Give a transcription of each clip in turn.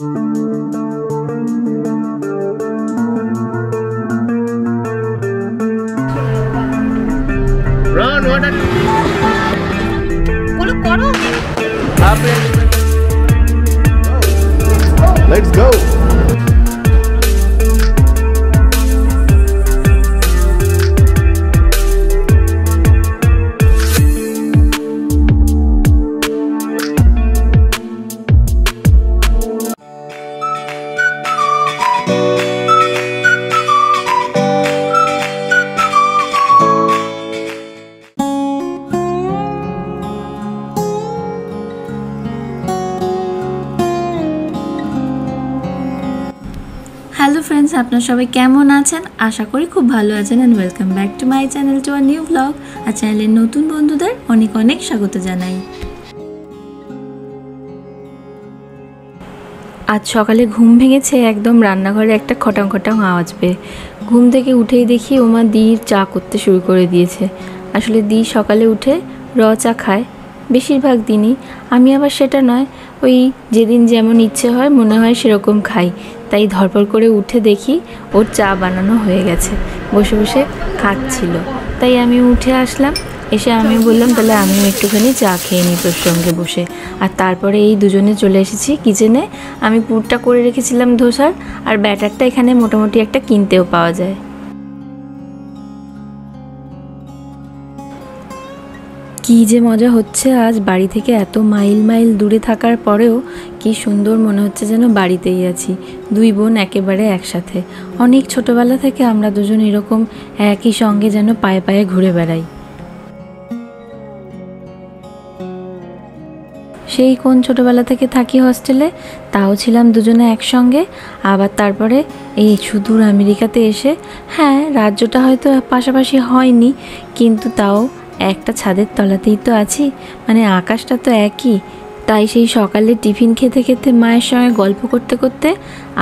Run, what are বলো করো। Let's go. Hello friends, আপনারা সবাই কেমন আছেন? আশা করি খুব ভালো আছেন and welcome back to my channel, to a new vlog. আর চ্যানেলের নতুন বন্ধুদের অনেক অনেক স্বাগত জানাই। আজ সকালে ঘুম ভেঙেছে একদম রান্নাঘরে একটা খটাং খটাং আওয়াজ পেয়ে। ঘুম থেকে উঠেই দেখি ওমা দির চা করতে শুরু করে দিয়েছে। আসলে দি সকালে উঠে র চা খায় বেশিরভাগ দিনই। আমি আবার সেটা নয়, ওই যেদিন যেমন ইচ্ছে হয় মনে হয় সেরকম খাই। তাই ধরপড় করে উঠে দেখি ওর চা বানানো হয়ে গেছে, বসে বসে খাচ্ছিল। তাই আমি উঠে আসলাম, এসে আমি বললাম তাহলে আমিও একটুখানি চা খেয়ে নিই তোর সঙ্গে বসে। আর তারপরে এই দুজনে চলে এসেছি কিচেনে। আমি পুরটা করে রেখেছিলাম ধোসার, আর ব্যাটারটা এখানে মোটামুটি একটা কিনতেও পাওয়া যায়। কী যে মজা হচ্ছে, আজ বাড়ি থেকে এত মাইল মাইল দূরে থাকার পরেও কি সুন্দর মনে হচ্ছে যেন বাড়িতেই আছি। দুই বোন একেবারে একসাথে। অনেক ছোটবেলা থেকে আমরা দুজন এরকম একই সঙ্গে যেন পায়ে পায়ে ঘুরে বেড়াই। সেই কোন ছোটবেলা থেকে থাকি হস্টেলে, তাও ছিলাম দুজনে একসঙ্গে। আবার তারপরে এই সুদূর আমেরিকাতে এসে, হ্যাঁ রাজ্যটা হয়তো পাশাপাশি হয়নি, কিন্তু তাও একটা ছাদের তলাতেই তো আছি, মানে আকাশটা তো একই। তাই সেই সকালে টিফিন খেতে খেতে মায়ের সঙ্গে গল্প করতে করতে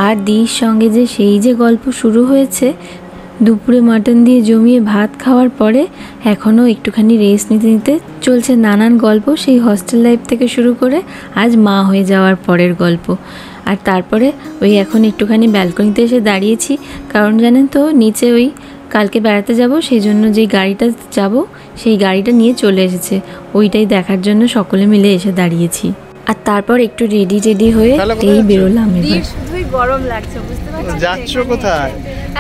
আর দির সঙ্গে যে সেই যে গল্প শুরু হয়েছে, দুপুরে মাটন দিয়ে জমিয়ে ভাত খাওয়ার পরে এখনও একটুখানি রেস্ট নিতে নিতে চলছে নানান গল্প, সেই হস্টেল লাইফ থেকে শুরু করে আজ মা হয়ে যাওয়ার পরের গল্প। আর তারপরে ওই এখন একটুখানি ব্যালকনিতে এসে দাঁড়িয়েছি, কারণ জানেন তো নিচে ওই কালকে বেড়াতে যাব, সেই জন্য যেই গাড়িটা যাব সেই গাড়িটা নিয়ে চলে এসেছে, ওইটাই দেখার জন্য সকলে মিলে এসে দাঁড়িয়েছি। আর তারপর একটু রেডি হয়ে এই বেরোলাম। শুধুই গরম লাগছে, বুঝতে পারছেন? যাচ্ছ কোথায়?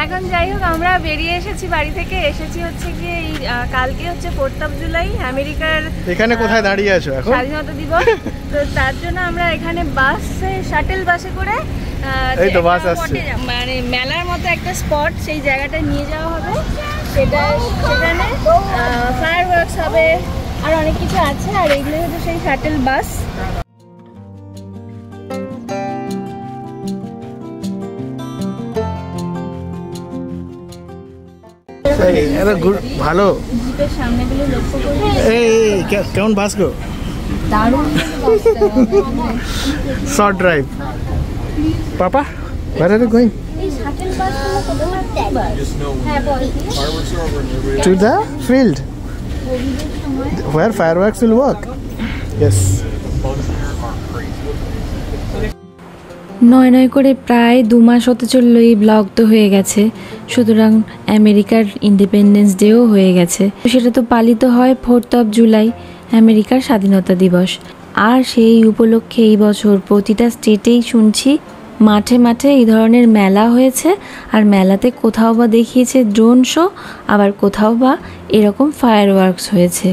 এখন যাই হোক, আমরা বেরিয়ে এসেছি বাড়ি থেকে। এসেছি হচ্ছে গিয়ে এই কালকে হচ্ছে 4th of July, আমেরিকার। এখানে কোথায় দাঁড়িয়ে আছো এখন? স্বাধীনতা দিবস। তো তার জন্য আমরা এখানে বাসে, শাটেল বাসে করে এই তো বাস আসছে, মানে মেলার মতো একটা স্পট, সেই জায়গাটা নিয়ে যাওয়া হবে। সেখানে ফায়ারওয়ার্কস হবে, আর অনেক কিছু আছে। আর এইগুলো হচ্ছে সেই শাটেল বাস। ভালো জিপের সামনেগুলো লক্ষ্য করি। এই কেমন বাস গো? দারুণ। Short drive. Papa, where are you going? এই শাটেল বাসগুলো কোথায় বাস? হ্যাঁ, বল। To the field where fireworks will work. Yes. নয় নয় করে প্রায় 2 মাস হতে চলল এই ব্লগ তো হয়ে গেছে। সুতরাং আমেরিকার ইন্ডিপেন্ডেন্স ডেও হয়ে গেছে। সেটা তো পালিত হয় 4th of July, আমেরিকার স্বাধীনতা দিবস। আর সেই উপলক্ষে এই বছর প্রতিটা স্টেটেই শুনছি মাঠে মাঠে এই ধরনের মেলা হয়েছে। আর মেলাতে কোথাও বা দেখিয়েছে ড্রোন শো, আবার কোথাও বা এরকম ফায়ারওয়ার্কস হয়েছে।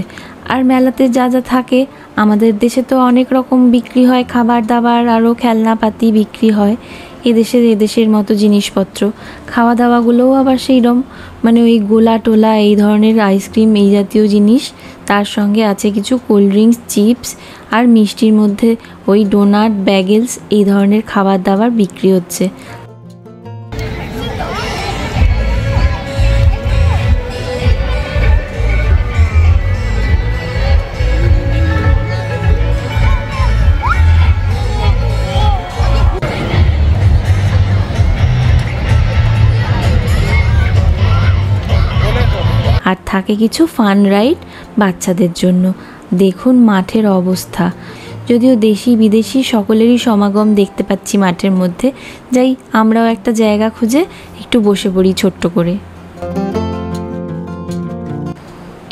আর মেলাতে যা যা থাকে, আমাদের দেশে তো অনেক রকম বিক্রি হয়, খাবার দাবার আরও খেলনাপাতি বিক্রি হয়। এদেশের মতো জিনিসপত্র, খাওয়া দাওয়াগুলোও আবার সেইরকম, মানে ওই গোলা টোলা এই ধরনের আইসক্রিম এই জাতীয় জিনিস, তার সঙ্গে আছে কিছু কোল্ড ড্রিঙ্কস, চিপস, আর মিষ্টির মধ্যে ওই ডোনাট, ব্যাগেলস এই ধরনের খাবার দাবার বিক্রি হচ্ছে। আর থাকে কিছু ফান রাইড বাচ্চাদের জন্য। দেখুন মাঠের অবস্থা, যদিও দেশি বিদেশি সকলেরই সমাগম দেখতে পাচ্ছি মাঠের মধ্যে। যাই আমরাও একটা জায়গা খুঁজে একটু বসে পড়ি ছোট্ট করে।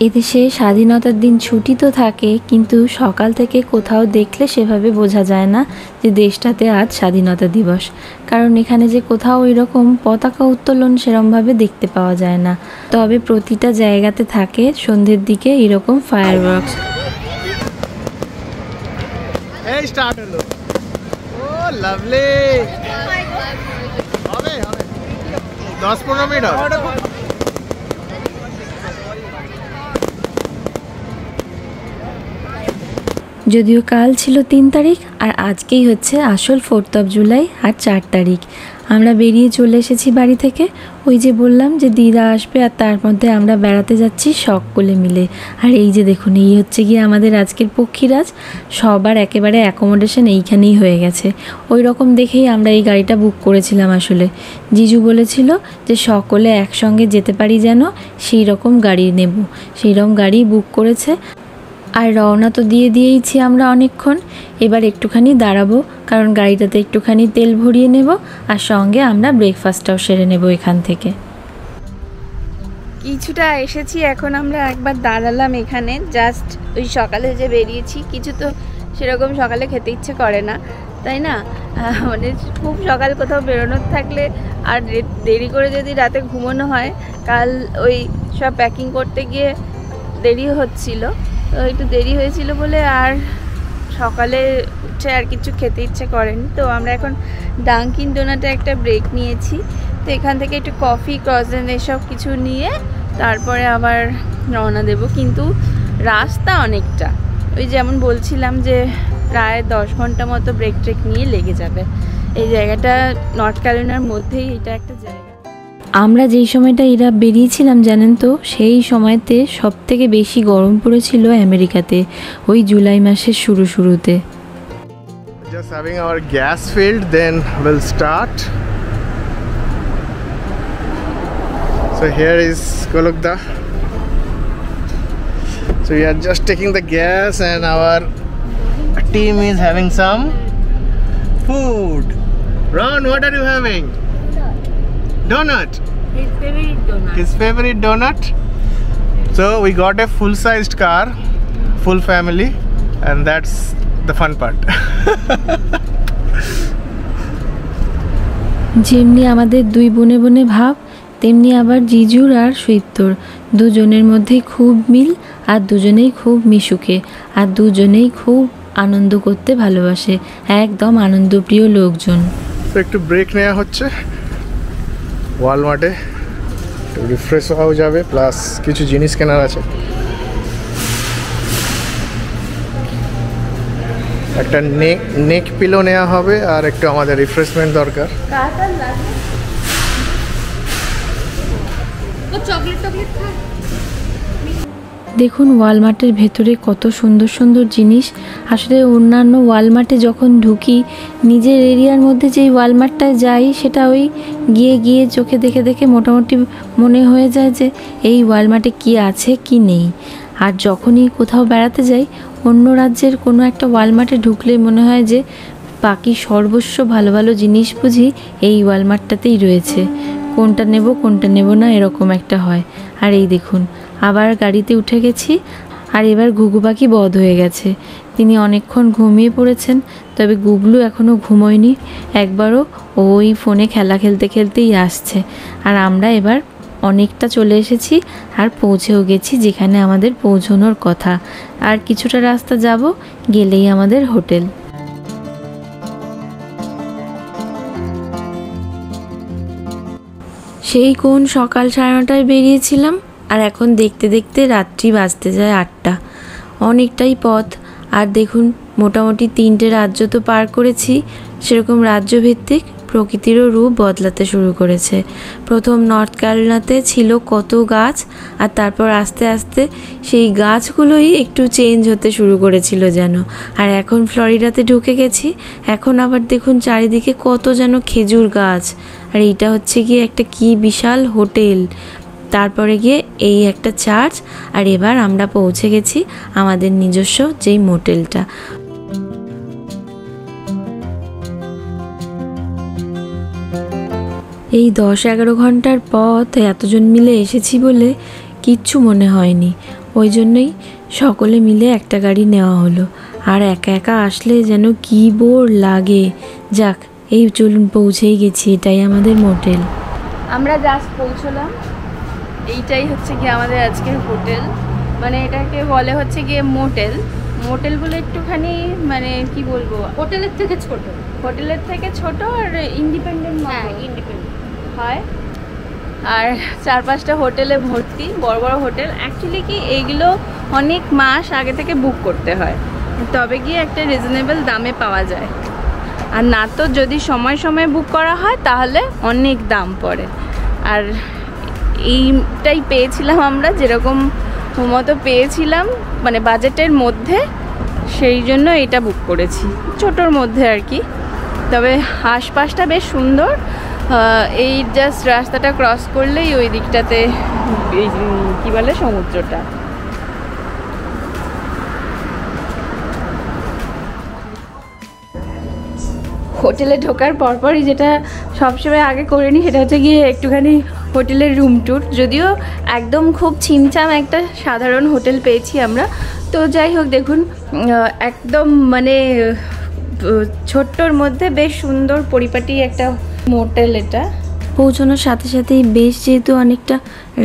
এদেশে স্বাধীনতার দিন ছুটি তো থাকে, কিন্তু সকাল থেকে কোথাও দেখলে সেভাবে বোঝা যায় না যে দেশটাতে আজ স্বাধীনতা দিবস। কারণ এখানে যে কোথাও এরকম পতাকা উত্তোলন সেরমভাবে দেখতে পাওয়া যায় না। তবে প্রতিটা জায়গাতে থাকে সন্ধ্যের দিকে এরকম ফায়ারওয়ার্কস। এই স্টার্ট হলো। ও লাভলি। হবে 10-15 মিনিট হবে। যদিও কাল ছিল 3 তারিখ আর আজকেই হচ্ছে আসল 4th of জুলাই আর 4 তারিখ। আমরা বেরিয়ে চলে এসেছি বাড়ি থেকে। ওই যে বললাম যে দিদা আসবে আর তার মধ্যে আমরা বেড়াতে যাচ্ছি সকলে মিলে। আর এই যে দেখুন, এই হচ্ছে গিয়ে আমাদের আজকের পক্ষীরাজ। সবার একেবারে অ্যাকোমোডেশন এইখানেই হয়ে গেছে। ওই রকম দেখেই আমরা এই গাড়িটা বুক করেছিলাম। আসলে জিজু বলেছিল যে সকলে একসঙ্গে যেতে পারি যেন, সেই রকম গাড়ি নেব। সেই রকম গাড়ি বুক করেছে। আর রওনা তো দিয়েইছি আমরা অনেকক্ষণ। এবার একটুখানি দাঁড়াবো, কারণ গাড়িটাতে একটুখানি তেল ভরিয়ে নেব আর সঙ্গে আমরা ব্রেকফাস্টটাও সেরে নেব এখান থেকে। কিছুটা এসেছি, এখন আমরা একবার দাঁড়ালাম এখানে। জাস্ট ওই সকালে যে বেরিয়েছি, কিছু তো সেরকম সকালে খেতে ইচ্ছে করে না, তাই না? মানে খুব সকাল কোথাও বেরোনোর থাকলে আর দেরি করে যদি রাতে ঘুমোনো হয়, কাল ওই সব প্যাকিং করতে গিয়ে দেরি হচ্ছিল, তো একটু দেরি হয়েছিল বলে আর সকালে উঠে আর কিছু খেতে ইচ্ছে করেনি। তো আমরা এখন ডাঙ্কিন ডোনাটে একটা ব্রেক নিয়েছি। তো এখান থেকে একটু কফি, ক্রসেন্ট এসব কিছু নিয়ে তারপরে আবার রওনা দেব। কিন্তু রাস্তা অনেকটা, ওই যেমন বলছিলাম যে প্রায় 10 ঘন্টা মতো ব্রেক ট্রেক নিয়ে লেগে যাবে। এই জায়গাটা নর্থ ক্যারোলিনার মধ্যেই এটা একটা জায়গা। আমরা যেই সময়টা এরা বেরিয়েছিলাম জানেন তো, সেই সময়তে সবথেকে বেশি গরম পড়েছিল আমেরিকাতে, ওই জুলাই মাসের শুরুতে। Just having our gas filled, then we'll start. So here is Golokda. So we are just taking the gas and our team is having some food. Ron, what are you having? Donut. His favorite donut. His favorite donut. So we got a full-sized car, full family, and that's the fun part. যেমনি আমাদের দুই বোনে বোনে ভাব, তেমনি আবার জিজুর আর সুইপ্তর দুজনের মধ্যেই খুব মিল, আর দুজনেই খুব মিশুকে, আর দুজনেই খুব আনন্দ করতে ভালোবাসে, একদম আনন্দপ্রিয় লোকজন। তো একটু ব্রেক নেওয়া হচ্ছে ওয়ালমার্টে, একটু রিফ্রেশ হওয়াও যাবে, প্লাস কিছু জিনিস কেনার আছে। একটা নেক পিলো নেওয়া হবে আর একটু আমাদের রিফ্রেশমেন্ট দরকার। দেখুন ওয়ালমার্টের ভেতরে কত সুন্দর সুন্দর জিনিস। আসলে অন্যান্য ওয়ালমার্টে যখন ঢুকি, নিজের এরিয়ার মধ্যে যেই ওয়ালমার্টটায় যাই, সেটা ওই গিয়ে চোখে দেখে মোটামুটি মনে হয়ে যায় যে এই ওয়ালমার্টে কি আছে কি নেই। আর যখনই কোথাও বেড়াতে যাই, অন্য রাজ্যের কোনো একটা ওয়ালমার্টে ঢুকলেই মনে হয় যে বাকি সর্বস্ব ভালো ভালো জিনিস বুঝি এই ওয়ালমার্টটাতেই রয়েছে, কোনটা নেব না এরকম একটা হয়। আর এই দেখুন আবার গাড়িতে উঠে গেছি, আর এবার ঘুঘু পাখি বধ হয়ে গেছে। তিনি অনেকক্ষণ ঘুমিয়ে পড়েছেন, তবে গুগলু এখনও ঘুমোয়নি একবারও, ওই ফোনে খেলা খেলতেই আসছে। আর আমরা এবার অনেকটা চলে এসেছি আর পৌঁছেও গেছি যেখানে আমাদের পৌঁছানোর কথা। আর কিছুটা রাস্তা যাব, গেলেই আমাদের হোটেল। সেই কোন সকাল 9:30টায় বেরিয়েছিলাম, আর এখন দেখতে দেখতে রাত্রি বাজতে যায় 8টা। অনেকটাই পথ। আর দেখুন মোটামুটি 3টে রাজ্য তো পার করেছি। সেরকম রাজ্যভিত্তিক প্রকৃতিরও রূপ বদলাতে শুরু করেছে। প্রথম নর্থ ক্যারোলিনাতে ছিল কত গাছ, আর তারপর আস্তে আস্তে সেই গাছগুলোই একটু চেঞ্জ হতে শুরু করেছিল যেন। আর এখন ফ্লোরিডাতে ঢুকে গেছি, এখন আবার দেখুন চারিদিকে কত যেন খেজুর গাছ। আর এইটা হচ্ছে গিয়ে একটা কি বিশাল হোটেল, তারপরে গিয়ে এই একটা চার্চ। আর এবার আমরা পৌঁছে গেছি আমাদের নিজস্ব যেই মোটেলটা। এই 10-11 ঘন্টার পথ এতজন মিলে এসেছি বলে কিচ্ছু মনে হয়নি। ওই জন্যই সকলে মিলে একটা গাড়ি নেওয়া হলো। আর একা একা আসলে যেন কি বোর লাগে। যাক, এই চলুন পৌঁছেই গেছি, এটাই আমাদের মোটেল। আমরা জাস্ট পৌঁছলাম। এইটাই হচ্ছে গিয়ে আমাদের আজকের হোটেল, মানে এটাকে বলে হচ্ছে গিয়ে মোটেল। মোটেলগুলো একটুখানি মানে কি বলবো, হোটেলের থেকে ছোট আর ইন্ডিপেন্ডেন্ট হয়। আর 4-5টা হোটেলে ভর্তি, বড় বড় হোটেল। অ্যাকচুয়ালি কি এইগুলো অনেক মাস আগে থেকে বুক করতে হয়, তবে গিয়ে একটা রিজনেবল দামে পাওয়া যায়। আর না তো যদি সময় সময় বুক করা হয় তাহলে অনেক দাম পড়ে। আর এইটাই পেয়েছিলাম আমরা, যেরকম মতো পেয়েছিলাম মানে বাজেটের মধ্যে, সেই জন্য এটা বুক করেছি, ছোটোর মধ্যে আর কি। তবে আশপাশটা বেশ সুন্দর। এই জাস্ট রাস্তাটা ক্রস করলেই ওই দিকটাতে কী বলে সমুদ্রটা। হোটেলে ঢোকার পরপরই যেটা সবসময় আগে করে নিই সেটা হচ্ছে গিয়ে একটুখানি হোটেলের রুম ট্যুর। যদিও একদম খুব ছিমছাম একটা সাধারণ হোটেল পেয়েছি আমরা, তো যাই হোক দেখুন একদম মানে ছোট্টর মধ্যে বেশ সুন্দর পরিপাটি একটা মোটেল এটা। পৌঁছানোর সাথে সাথেই বেশ যেহেতু অনেকটা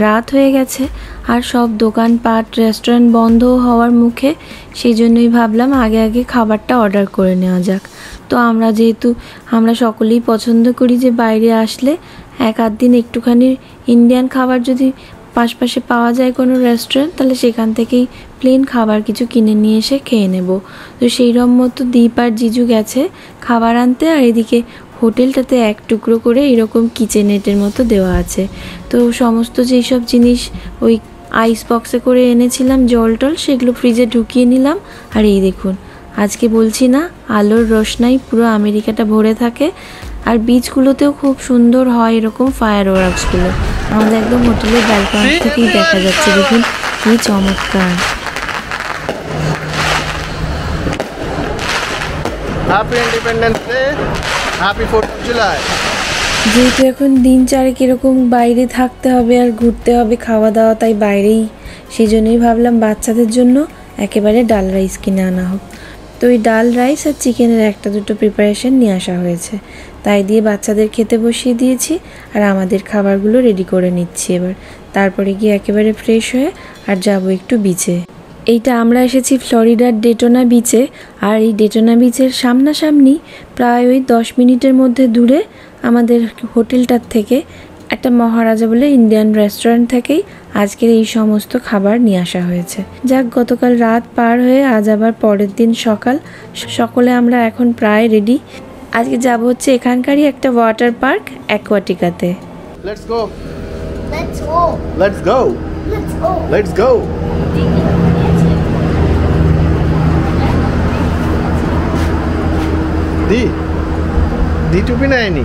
রাত হয়ে গেছে আর সব দোকানপাট রেস্টুরেন্ট বন্ধ হওয়ার মুখে, সেই জন্যই ভাবলাম আগে আগে খাবারটা অর্ডার করে নেওয়া যাক। তো আমরা সকলেই পছন্দ করি যে বাইরে আসলে এক আধ দিন একটুখানি ইন্ডিয়ান খাবার যদি পাশে পাওয়া যায় কোনো রেস্টুরেন্ট, তাহলে সেখান থেকেই প্লেন খাবার কিছু কিনে নিয়ে এসে খেয়ে নেব। তো সেইরকম মতো দীপ আর জিজু গেছে খাবার আনতে, আর এদিকে হোটেলটাতে এক টুকরো করে এরকম কিচেনেটের মতো দেওয়া আছে। তো সমস্ত যেই সব জিনিস ওই আইস বক্সে করে এনেছিলাম, জল টল, সেগুলো ফ্রিজে ঢুকিয়ে নিলাম। আর এই দেখুন, আজকে বলছি না আলোর রোশনাই পুরো আমেরিকাটা ভরে থাকে। আর বিচগুলোতেও খুব সুন্দর হয় এরকম ফায়ার ওয়ার্কসগুলো। আমাদের একদম হোটেলের ব্যালকনি থেকেই দেখা যাচ্ছে, দেখুন কি চমৎকার। Happy independence day, happy 4th of July। যেহেতু এখন দিন চারেক এরকম বাইরে থাকতে হবে আর ঘুরতে হবে, খাওয়া দাওয়া তাই বাইরেই, সেই জন্যই ভাবলাম বাচ্চাদের জন্য একেবারে ডাল রাইস কিনে আনা হোক। তো ওই ডাল রাইস আর চিকেনের 1-2 প্রিপারেশন নিয়ে আসা হয়েছে, তাই দিয়ে বাচ্চাদের খেতে বসিয়ে দিয়েছি। আর আমাদের খাবারগুলো রেডি করে নিচ্ছি এবার। তারপরে গিয়ে একেবারে ফ্রেশ হয়ে আর যাব একটু বিচে। এইটা আমরা এসেছি ফ্লোরিডার ডেটোনা বিচে। আর এই ডেটোনা বিচের সামনাসামনি প্রায় ওই 10 মিনিটের মধ্যে দূরে আমাদের হোটেলটার থেকে একটা মহারাজা বলে ইন্ডিয়ান রেস্টুরেন্ট থেকেই আজকের এই সমস্ত খাবার নিয়ে আসা হয়েছে। যাক, গতকাল রাত পার হয়ে আজ আবার পরের দিন সকাল, সকলে আমরা এখন প্রায় রেডি। আজকে যাব হচ্ছে এখানকারই একটা ওয়াটার পার্ক অ্যাকোয়াটিকাতে। Let's go. Let's go. Let's go. Let's go. Let's go. দি টুপি নেয়নি।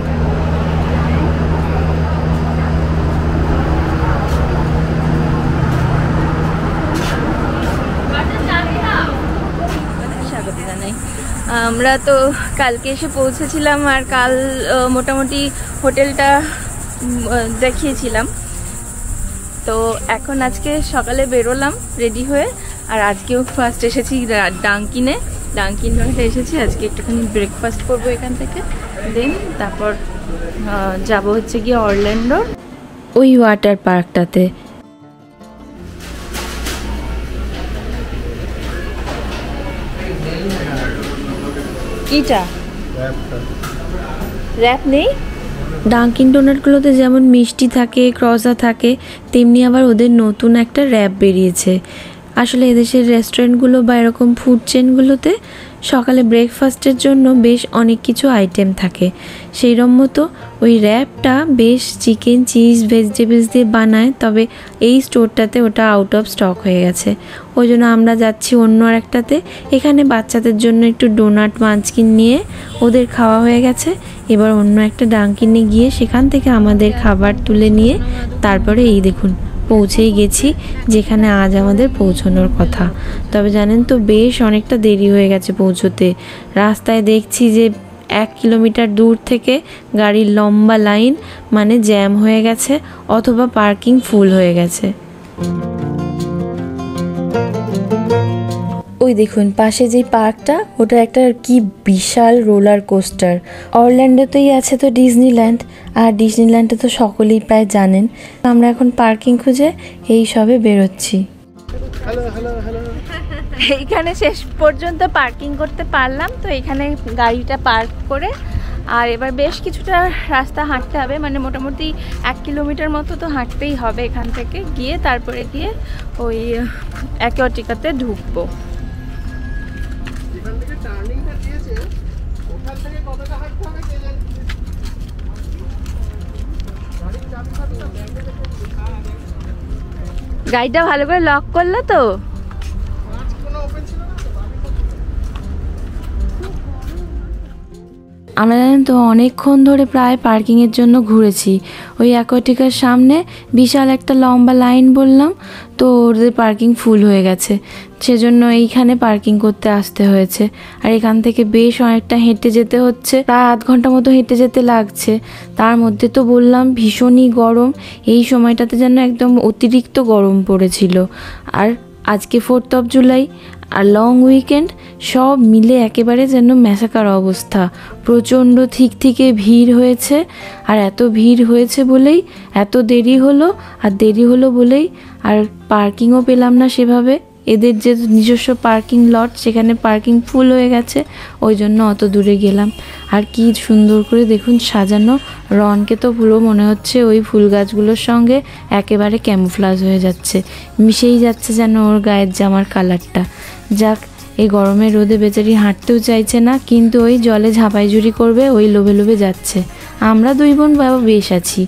স্বাগত জানাই। আমরা তো কালকে এসে পৌঁছেছিলাম আর কাল মোটামুটি হোটেলটা দেখিয়েছিলাম। তো এখন আজকে সকালে বেরোলাম রেডি হয়ে। আর আজকেও ফার্স্ট এসেছি ডাঙ্কিন ডোনাটে এসেছি। আজকে একটুখানি ব্রেকফাস্ট করবো এখান থেকে, দেন তারপর যাব হচ্ছে গিয়ে অরল্যান্ডো ওই ওয়াটার পার্কটাতে। কিটা র্যাপ নেই। ডাঙ্কিন ডোনাটগুলোতে যেমন মিষ্টি থাকে, ক্রসা থাকে, তেমনি আবার ওদের নতুন একটা র্যাপ বেরিয়েছে। আসলে এদেশের রেস্টুরেন্টগুলো বা এরকম ফুড চেনগুলোতে সকালে ব্রেকফাস্টের জন্য বেশ অনেক কিছু আইটেম থাকে, সেইরকম মতো ওই র্যাপটা বেশ চিকেন, চিজ, ভেজিটেবলস দিয়ে বানায়। তবে এই স্টোরটাতে ওটা আউট অফ স্টক হয়ে গেছে, ওই জন্য আমরা যাচ্ছি অন্য আরেকটাতে। এখানে বাচ্চাদের জন্য একটু ডোনাট মাঞ্চকিন নিয়ে ওদের খাওয়া হয়ে গেছে। এবার অন্য একটা ডাঙ্কিনে গিয়ে সেখান থেকে আমাদের খাবার তুলে নিয়ে তারপরে এই দেখুন পৌঁছেই গেছি যেখানে আজ আমাদের পৌঁছানোর কথা। তবে জানেন তো বেশ অনেকটা দেরি হয়ে গেছে পৌঁছতে। রাস্তায় দেখছি যে 1 কিলোমিটার দূর থেকে গাড়ির লম্বা লাইন, মানে জ্যাম হয়ে গেছে অথবা পার্কিং ফুল হয়ে গেছে। ওই দেখুন পাশে যেই পার্কটা, ওটা একটা কি বিশাল রোলার কোস্টার। অরল্যান্ডোতেই আছে তো ডিজনিল্যান্ড, আর ডিজনিল্যান্ডে তো সকলেই প্রায় জানেন। আমরা এখন পার্কিং খুঁজে এই সবে বেরোচ্ছি। এইখানে শেষ পর্যন্ত পার্কিং করতে পারলাম, তো এখানে গাড়িটা পার্ক করে আর এবার বেশ কিছুটা রাস্তা হাঁটতে হবে, মানে মোটামুটি 1 কিলোমিটার মতো তো হাঁটতেই হবে এখান থেকে গিয়ে, তারপরে গিয়ে ওই অ্যাকোয়াটিকাতে ঢুকবো। গাড়িটা ভালো করে লক করলো তো? আমরা জানেন তো অনেকক্ষণ ধরে প্রায় পার্কিংয়ের জন্য ঘুরেছি। ওই অ্যাকোয়াটিকার সামনে বিশাল একটা লম্বা লাইন বললাম, তো ওদের পার্কিং ফুল হয়ে গেছে, সেজন্য এইখানে পার্কিং করতে আসতে হয়েছে। আর এখান থেকে বেশ অনেকটা হেঁটে যেতে হচ্ছে, প্রায় 1/2 ঘন্টা মতো হেঁটে যেতে লাগছে। তার মধ্যে তো বললাম ভীষণই গরম, এই সময়টাতে যেন একদম অতিরিক্ত গরম পড়েছিল। আর আজকে 4th of July আর লং উইকেন্ড, সব মিলে একেবারে যেন ম্যাসাকার অবস্থা। প্রচণ্ড থেকে ভিড় হয়েছে, আর এত ভিড় হয়েছে বলেই এত দেরি হলো, আর দেরি হলো বলেই আর পার্কিংও পেলাম না সেভাবে। এদের যে নিজস্ব পার্কিং লট, সেখানে পার্কিং ফুল হয়ে গেছে, ওই জন্য অত দূরে গেলাম। আর কি সুন্দর করে দেখুন সাজানো, রনকে তো পুরো মনে হচ্ছে ওই ফুল গাছগুলোর সঙ্গে একেবারে ক্যামোফ্লাজ হয়ে যাচ্ছে, মিশেই যাচ্ছে যেন ওর গায়ের জামার কালারটা। যাক, এই গরমের রোদে বেচারি হাঁটতেও চাইছে না, কিন্তু ওই জলে ঝাঁপাইঝুরি করবে ওই লোভে লোভে যাচ্ছে। আমরা 2 বোন বাবা বেশ আছি,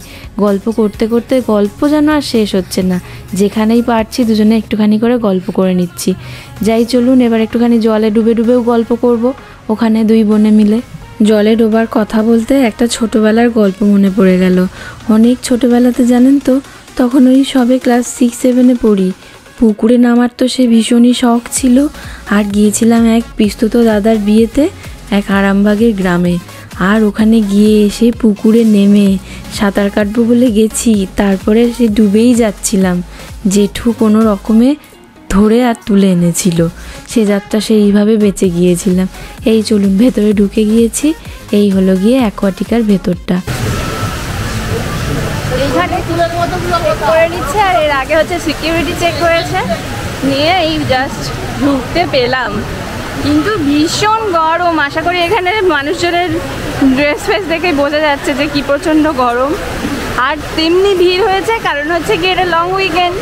গল্প করতে করতে গল্প যেন আর শেষ হচ্ছে না। যেখানেই পারছি দুজনে একটুখানি করে গল্প করে নিচ্ছি। যাই চলুন এবার একটুখানি জলে ডুবে ডুবেও গল্প করব ওখানে 2 বোনে মিলে। জলে ডোবার কথা বলতে একটা ছোটোবেলার গল্প মনে পড়ে গেল। অনেক ছোটোবেলাতে জানেন তো, তখন ওই সবে ক্লাস 6-7-এ পড়ি। পুকুরে নামার তো সে ভীষণই শখ ছিল, আর গিয়েছিলাম এক পিস্তুত দাদার বিয়েতে এক আরামবাগের গ্রামে। আর ওখানে গিয়ে এসে পুকুরে নেমে সাঁতার কাটবো বলে গেছি, তারপরে সে ডুবেই যাচ্ছিলাম। জেঠু কোনো রকমে ধরে আর তুলে এনেছিল, সে যাত্রা সেইভাবে বেঁচে গিয়েছিলাম। এই চলুন ভেতরে ঢুকে গিয়েছি, এই হলো গিয়ে অ্যাকোয়াটিকার ভেতরটা। এইখানে চেক করে নিচ্ছে, আর এর আগে হচ্ছে সিকিউরিটি চেক করেছে, নিয়ে এই জাস্ট ঢুকতে পেলাম। কিন্তু ভীষণ গরম, আশা করি এখানে মানুষজনের ড্রেস ফ্রেস দেখে বোঝা যাচ্ছে যে কি প্রচণ্ড গরম। আর তেমনি ভিড় হয়েছে, কারণ হচ্ছে কি এটা লং উইকেন্ড।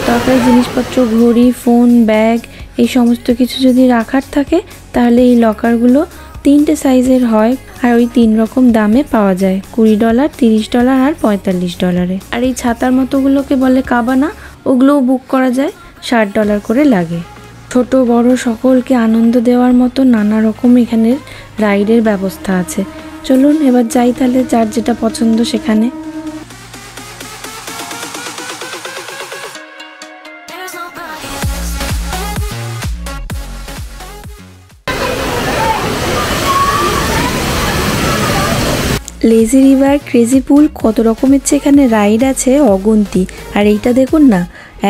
তারপরে জিনিসপত্র, ঘড়ি, ফোন, ব্যাগ, এই সমস্ত কিছু যদি রাখার থাকে, তাহলে এই লকারগুলো 3টে সাইজের হয়, আর ওই 3 রকম দামে পাওয়া যায়, $20, $30 আর $45। আর এই ছাতার মতোগুলোকে বলে কাবানা, ওগুলোও বুক করা যায়, $60 করে লাগে। ছোট বড় সকলকে আনন্দ দেওয়ার মতো নানা রকম এখানের রাইডের ব্যবস্থা আছে। চলুন এবার যাই তাহলে, যার যেটা পছন্দ সেখানে। লেজি রিভার, ক্রেজি পুল, কত রকমের এখানে রাইড আছে অগুন্তি। আর এইটা দেখুন না,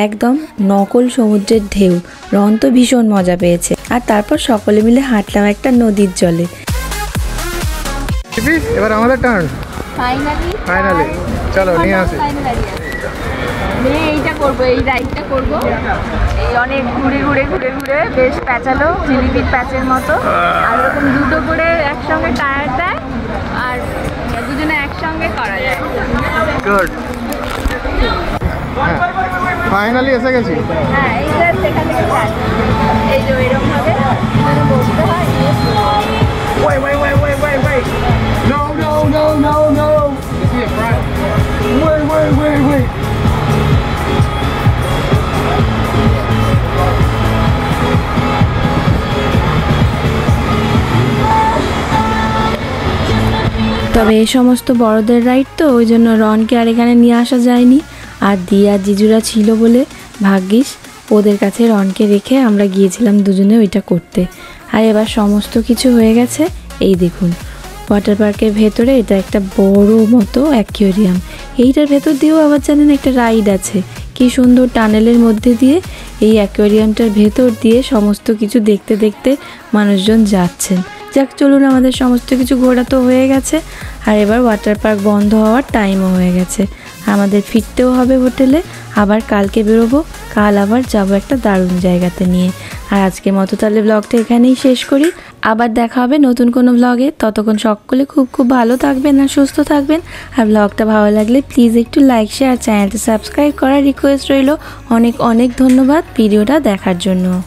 একদম নকল সমুদ্রের ঢেউ। রন তো ভীষণ মজা পেয়েছে। আর তারপর সকলে মিলে হাঁটলাম একটা নদীর জলে। এবার আমাদের টার্ন ফাইনালি, চলো নিয়ে আসি। এইটা করবো, এই রাইডটা করবো। এই অনেক ঘুরে ঘুরে ঘুরে ঘুরে বেশ প্যাঁচালো, জিলিপির প্যাচের মতো। আর ওরকম 2টো করে একসঙ্গে টায়ার দেয়, আর দুজনে একসঙ্গে করা যায়। গুড, ফাইনালি এসে গেছি। হ্যাঁ, এইটা সেখান থেকে এই যে এরকম ভাবে বসতে হয়। Wait. তবে এই সমস্ত বড়দের রাইড তো, ওই জন্য রনকে আর এখানে নিয়ে আসা যায়নি। আর দিয়া জিজুরা ছিল বলে ভাগ্যিস ওদের কাছে রনকে রেখে আমরা গিয়েছিলাম দুজনে ওইটা করতে। আর এবার সমস্ত কিছু হয়ে গেছে। এই দেখুন, ওয়াটার পার্কের ভেতরে এটা একটা বড় মতো অ্যাকুয়ারিয়াম। এইটার ভেতর দিয়েও আবার জানেন একটা রাইড আছে। কি সুন্দর টানেলের মধ্যে দিয়ে এই অ্যাকুয়ারিয়ামটার ভেতর দিয়ে সমস্ত কিছু দেখতে দেখতে মানুষজন যাচ্ছেন। যাক, চলুন, আমাদের সমস্ত কিছু ঘোরা তো হয়ে গেছে। আর এবার ওয়াটার পার্ক বন্ধ হওয়ার টাইমও হয়ে গেছে। আমাদের ফিরতেও হবে হোটেলে। আবার কালকে বেরোবো। কাল আবার যাবো একটা দারুণ জায়গাতে নিয়ে। আর আজকের মতো তাহলে ব্লগটা এখানেই শেষ করি। আবার দেখা হবে নতুন কোনো ব্লগে। ততক্ষণ সকলে খুব খুব ভালো থাকবেন আর সুস্থ থাকবেন। আর ব্লগটা ভালো লাগলে প্লিজ একটু লাইক, শেয়ার, চ্যানেলটা সাবস্ক্রাইব করার রিকোয়েস্ট রইল। অনেক অনেক ধন্যবাদ ভিডিওটা দেখার জন্য।